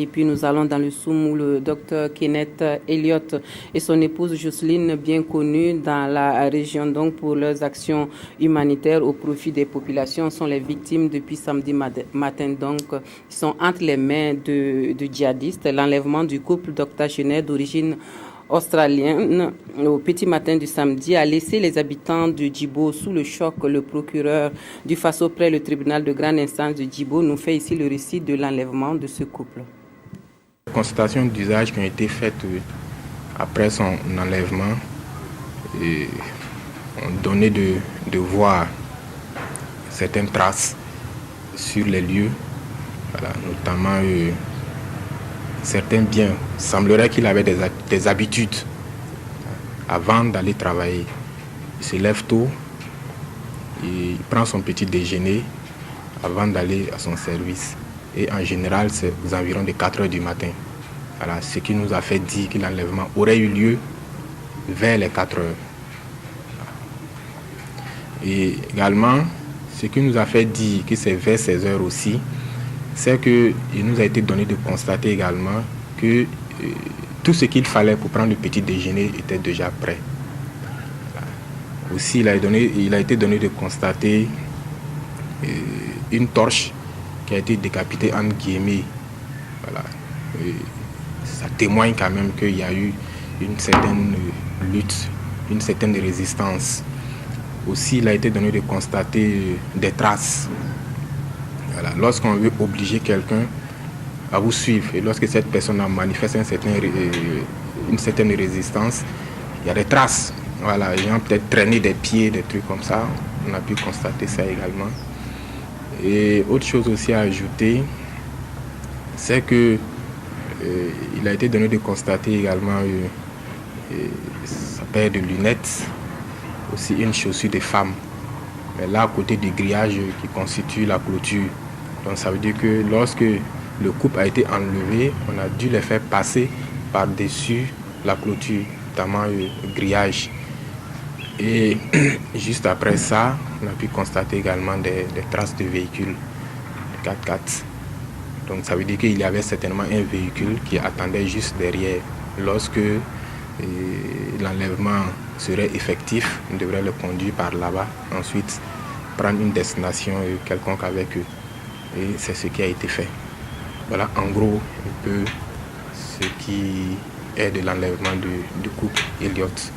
Et puis nous allons dans le Soum où le docteur Kenneth Elliott et son épouse Jocelyne, bien connus dans la région donc pour leurs actions humanitaires au profit des populations, sont les victimes depuis samedi matin. Donc, ils sont entre les mains de djihadistes. L'enlèvement du couple d'octogénaires d'origine australienne au petit matin du samedi a laissé les habitants de Djibo sous le choc. Le procureur du Faso près le tribunal de grande instance de Djibo nous fait ici le récit de l'enlèvement de ce couple. Les constatations d'usage qui ont été faites après son enlèvement ont donné de voir certaines traces sur les lieux, voilà, notamment certains biens. Il semblerait qu'il avait des habitudes avant d'aller travailler. Il se lève tôt, il prend son petit déjeuner avant d'aller à son service. Et en général, c'est aux environs de 4 heures du matin. Voilà, ce qui nous a fait dire que l'enlèvement aurait eu lieu vers les 4 heures. Et également, ce qui nous a fait dire que c'est vers 16 heures aussi, c'est qu'il nous a été donné de constater également que tout ce qu'il fallait pour prendre le petit déjeuner était déjà prêt. Voilà. Aussi, il a été donné de constater une torche qui a été décapitée entre guillemets. Voilà. Ça témoigne quand même qu'il y a eu une certaine lutte, une certaine résistance. Aussi, il a été donné de constater des traces. Voilà. Lorsqu'on veut obliger quelqu'un à vous suivre et lorsque cette personne manifeste une certaine résistance, il y a des traces. Voilà, les gens peut-être traîner des pieds, des trucs comme ça. On a pu constater ça également. Et autre chose aussi à ajouter, c'est que il a été donné de constater également sa paire de lunettes, aussi une chaussure de femme. Mais là, à côté du grillage qui constitue la clôture. Donc ça veut dire que lorsque le couple a été enlevé, on a dû les faire passer par-dessus la clôture, notamment le grillage. Et juste après ça, on a pu constater également des traces de véhicules, de 4x4. Donc ça veut dire qu'il y avait certainement un véhicule qui attendait juste derrière. Lorsque l'enlèvement serait effectif, on devrait le conduire par là-bas, ensuite prendre une destination quelconque avec eux. Et c'est ce qui a été fait. Voilà en gros un peu ce qui est de l'enlèvement du couple Elliott.